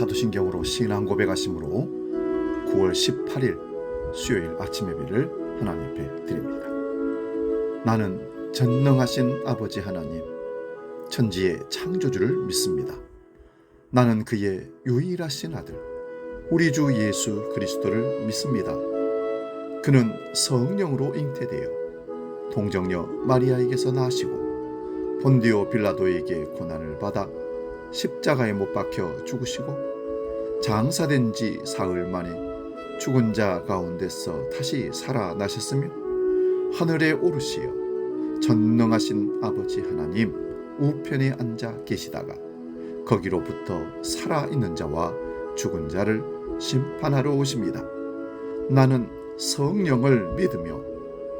사도신경으로 신앙 고백하심으로 9월 18일 수요일 아침 예배를 하나님 앞에 드립니다. 나는 전능하신 아버지 하나님, 천지의 창조주를 믿습니다. 나는 그의 유일하신 아들, 우리 주 예수 그리스도를 믿습니다. 그는 성령으로 잉태되어 동정녀 마리아에게서 나시고 본디오 빌라도에게 고난을 받아 십자가에 못 박혀 죽으시고 장사된 지 사흘 만에 죽은 자 가운데서 다시 살아나셨으며 하늘에 오르시어 전능하신 아버지 하나님 우편에 앉아 계시다가 거기로부터 살아있는 자와 죽은 자를 심판하러 오십니다. 나는 성령을 믿으며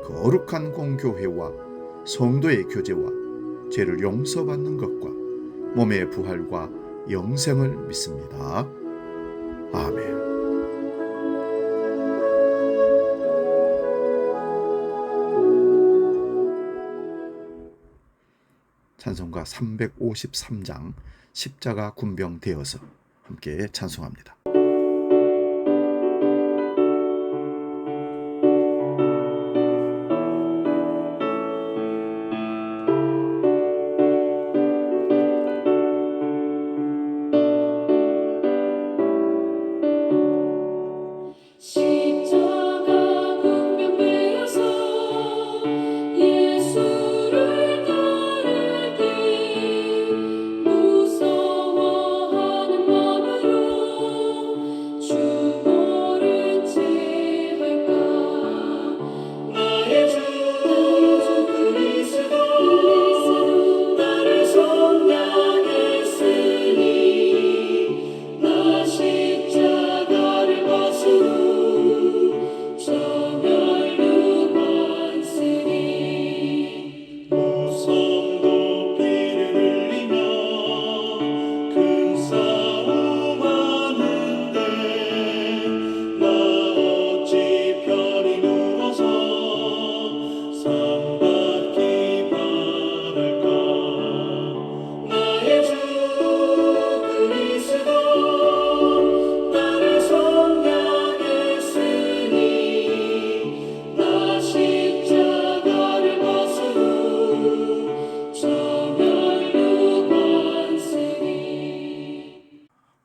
거룩한 공교회와 성도의 교제와 죄를 용서받는 것과 몸의 부활과 영생을 믿습니다. 아멘. 찬송가 353장 십자가 군병되어서 함께 찬송합니다.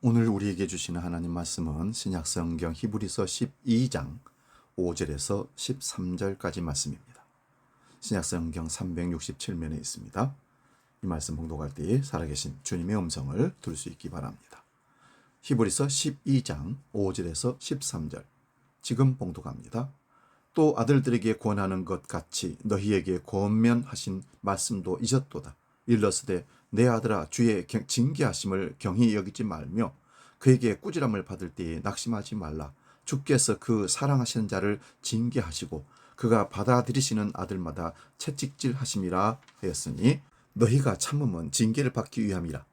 오늘 우리에게 주시는 하나님 말씀은 신약성경 히브리서 12장 5절에서 13절까지 말씀입니다. 신약성경 367면에 있습니다. 이 말씀 봉독할 때에 살아계신 주님의 음성을 들을 수 있기 바랍니다. 히브리서 12장 5절에서 13절 지금 봉독합니다. 또 아들들에게 권하는 것 같이 너희에게 권면하신 말씀도 잊었도다. 일러스되 내 아들아 주의 징계하심을 경히 여기지 말며 그에게 꾸지람을 받을 때에 낙심하지 말라. 주께서 그 사랑하시는 자를 징계하시고 그가 받아들이시는 아들마다 채찍질하심이라 하였으니 너희가 참음은 징계를 받기 위함이라.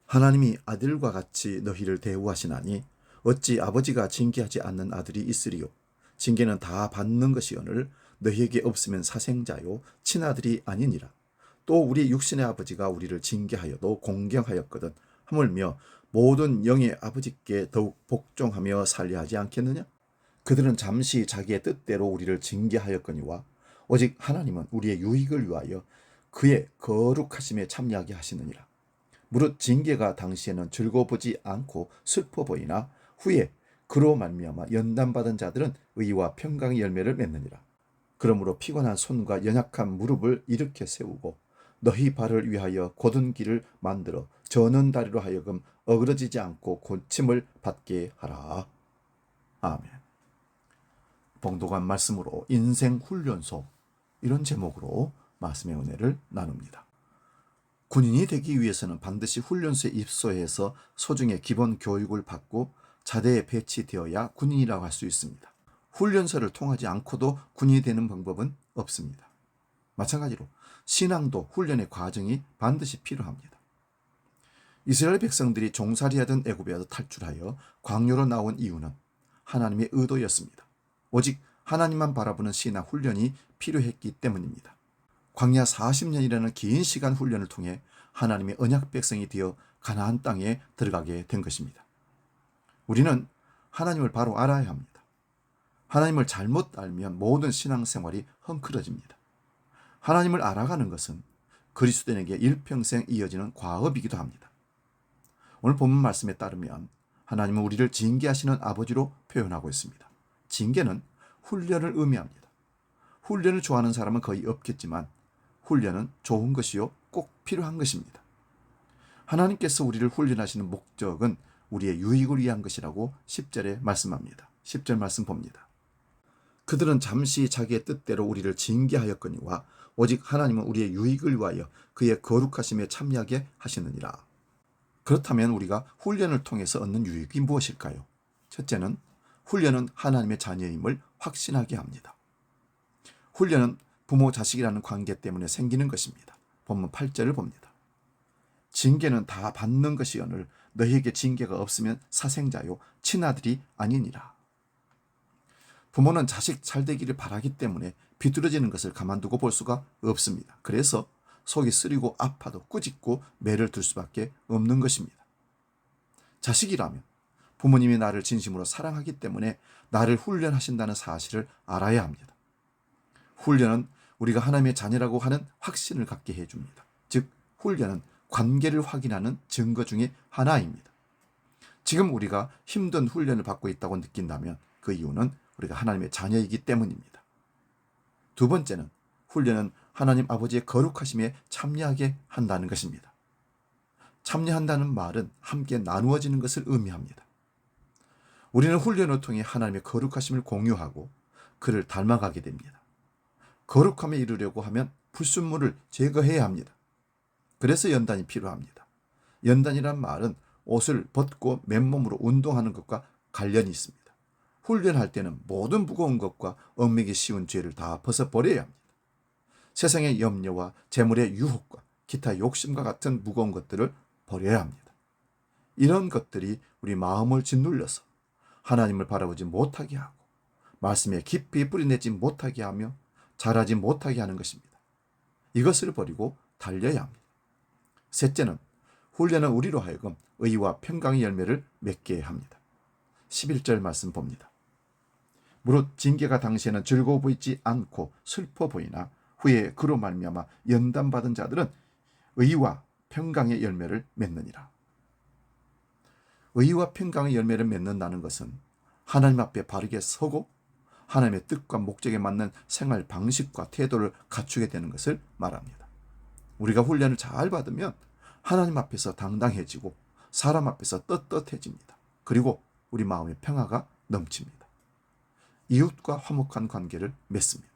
하나님이 아들과 같이 너희를 대우하시나니 어찌 아버지가 징계하지 않는 아들이 있으리요. 징계는 다 받는 것이오늘 너희에게 없으면 사생자요 친아들이 아니니라. 또 우리 육신의 아버지가 우리를 징계하여도 공경하였거든 하물며 모든 영의 아버지께 더욱 복종하며 살려 하지 않겠느냐? 그들은 잠시 자기의 뜻대로 우리를 징계하였거니와 오직 하나님은 우리의 유익을 위하여 그의 거룩하심에 참여하게 하시느니라. 무릇 징계가 당시에는 즐거워보지 않고 슬퍼 보이나 후에 그로 말미암아 연단받은 자들은 의와 평강의 열매를 맺느니라. 그러므로 피곤한 손과 연약한 무릎을 일으켜 세우고 너희 발을 위하여 곧은 길을 만들어 저는 다리로 하여금 어그러지지 않고 고침을 받게 하라. 아멘. 봉독한 말씀으로 인생 훈련소 이런 제목으로 말씀의 은혜를 나눕니다. 군인이 되기 위해서는 반드시 훈련소에 입소해서 소중의 기본 교육을 받고 자대에 배치되어야 군인이라고 할 수 있습니다. 훈련소를 통하지 않고도 군인이 되는 방법은 없습니다. 마찬가지로 신앙도 훈련의 과정이 반드시 필요합니다. 이스라엘 백성들이 종살이하던 애굽에서 탈출하여 광야로 나온 이유는 하나님의 의도였습니다. 오직 하나님만 바라보는 신앙 훈련이 필요했기 때문입니다. 광야 40년이라는 긴 시간 훈련을 통해 하나님의 언약 백성이 되어 가나안 땅에 들어가게 된 것입니다. 우리는 하나님을 바로 알아야 합니다. 하나님을 잘못 알면 모든 신앙생활이 헝클어집니다. 하나님을 알아가는 것은 그리스도인에게 일평생 이어지는 과업이기도 합니다. 오늘 본문 말씀에 따르면 하나님은 우리를 징계하시는 아버지로 표현하고 있습니다. 징계는 훈련을 의미합니다. 훈련을 좋아하는 사람은 거의 없겠지만 훈련은 좋은 것이요 꼭 필요한 것입니다. 하나님께서 우리를 훈련하시는 목적은 우리의 유익을 위한 것이라고 10절에 말씀합니다. 10절 말씀 봅니다. 그들은 잠시 자기의 뜻대로 우리를 징계하였거니와 오직 하나님은 우리의 유익을 위하여 그의 거룩하심에 참여하게 하시느니라. 그렇다면 우리가 훈련을 통해서 얻는 유익이 무엇일까요? 첫째는 훈련은 하나님의 자녀임을 확신하게 합니다. 훈련은 부모 자식이라는 관계 때문에 생기는 것입니다. 본문 8절을 봅니다. 징계는 다 받는 것이오늘 너희에게 징계가 없으면 사생자요 친아들이 아니니라. 부모는 자식 잘되기를 바라기 때문에 비뚤어지는 것을 가만두고 볼 수가 없습니다. 그래서 속이 쓰리고 아파도 꾸짖고 매를 둘 수밖에 없는 것입니다. 자식이라면 부모님이 나를 진심으로 사랑하기 때문에 나를 훈련하신다는 사실을 알아야 합니다. 훈련은 우리가 하나님의 자녀라고 하는 확신을 갖게 해줍니다. 즉 훈련은 관계를 확인하는 증거 중에 하나입니다. 지금 우리가 힘든 훈련을 받고 있다고 느낀다면 그 이유는 우리가 하나님의 자녀이기 때문입니다. 두 번째는 훈련은 하나님 아버지의 거룩하심에 참여하게 한다는 것입니다. 참여한다는 말은 함께 나누어지는 것을 의미합니다. 우리는 훈련을 통해 하나님의 거룩하심을 공유하고 그를 닮아가게 됩니다. 거룩함에 이르려고 하면 불순물을 제거해야 합니다. 그래서 연단이 필요합니다. 연단이란 말은 옷을 벗고 맨몸으로 운동하는 것과 관련이 있습니다. 훈련할 때는 모든 무거운 것과 얽매기 쉬운 죄를 다 벗어버려야 합니다. 세상의 염려와 재물의 유혹과 기타 욕심과 같은 무거운 것들을 버려야 합니다. 이런 것들이 우리 마음을 짓눌러서 하나님을 바라보지 못하게 하고 말씀에 깊이 뿌리내지 못하게 하며 자라지 못하게 하는 것입니다. 이것을 버리고 달려야 합니다. 셋째는 훈련은 우리로 하여금 의와 평강의 열매를 맺게 합니다. 11절 말씀 봅니다. 무릇 징계가 당시에는 즐거워 보이지 않고 슬퍼 보이나 후에 그로 말미암아 연단받은 자들은 의와 평강의 열매를 맺느니라. 의와 평강의 열매를 맺는다는 것은 하나님 앞에 바르게 서고 하나님의 뜻과 목적에 맞는 생활 방식과 태도를 갖추게 되는 것을 말합니다. 우리가 훈련을 잘 받으면 하나님 앞에서 당당해지고 사람 앞에서 떳떳해집니다. 그리고 우리 마음의 평화가 넘칩니다. 이웃과 화목한 관계를 맺습니다.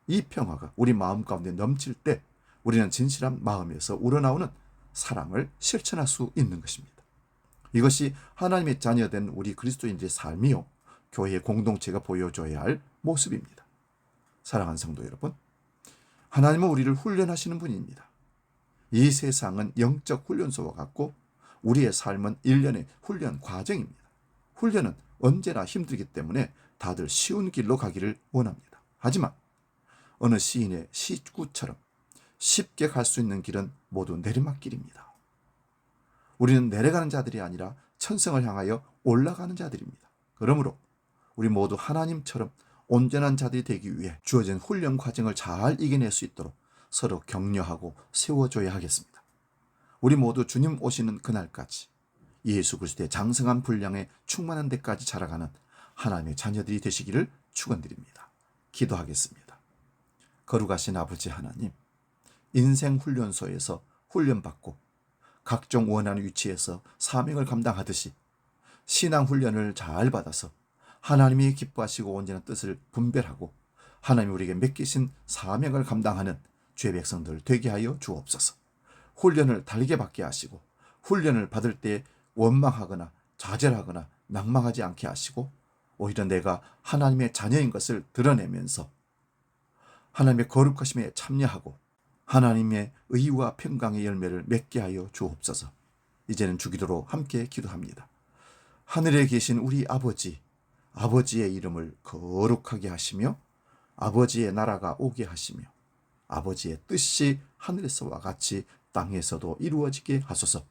이 평화가 우리 마음 가운데 넘칠 때 우리는 진실한 마음에서 우러나오는 사랑을 실천할 수 있는 것입니다. 이것이 하나님의 자녀된 우리 그리스도인들의 삶이요 교회의 공동체가 보여줘야 할 모습입니다. 사랑하는 성도 여러분, 하나님은 우리를 훈련하시는 분입니다. 이 세상은 영적 훈련소와 같고 우리의 삶은 일련의 훈련 과정입니다. 훈련은 언제나 힘들기 때문에 다들 쉬운 길로 가기를 원합니다. 하지만 어느 시인의 시구처럼 쉽게 갈 수 있는 길은 모두 내리막길입니다. 우리는 내려가는 자들이 아니라 천성을 향하여 올라가는 자들입니다. 그러므로 우리 모두 하나님처럼 온전한 자들이 되기 위해 주어진 훈련 과정을 잘 이겨낼 수 있도록 서로 격려하고 세워줘야 하겠습니다. 우리 모두 주님 오시는 그날까지 예수 그리스도의 장성한 분량에 충만한 데까지 자라가는 하나님의 자녀들이 되시기를 축원드립니다. 기도하겠습니다. 거룩하신 아버지 하나님, 인생 훈련소에서 훈련받고 각종 원하는 위치에서 사명을 감당하듯이 신앙 훈련을 잘 받아서 하나님이 기뻐하시고 온전한 뜻을 분별하고 하나님이 우리에게 맡기신 사명을 감당하는 주의 백성들 되게 하여 주옵소서. 훈련을 달게 받게 하시고 훈련을 받을 때 원망하거나 좌절하거나 낭망하지 않게 하시고 오히려 내가 하나님의 자녀인 것을 드러내면서 하나님의 거룩하심에 참여하고 하나님의 의와 평강의 열매를 맺게 하여 주옵소서. 이제는 주기도로 함께 기도합니다. 하늘에 계신 우리 아버지, 아버지의 이름을 거룩하게 하시며 아버지의 나라가 오게 하시며 아버지의 뜻이 하늘에서와 같이 땅에서도 이루어지게 하소서.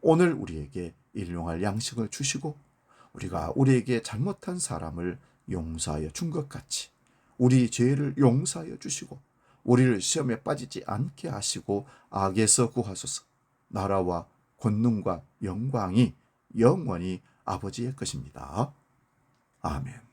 오늘 우리에게 일용할 양식을 주시고 우리가 우리에게 잘못한 사람을 용서하여 준 것 같이 우리 죄를 용서하여 주시고 우리를 시험에 빠지지 않게 하시고 악에서 구하소서. 나라와 권능과 영광이 영원히 아버지의 것입니다. 아멘.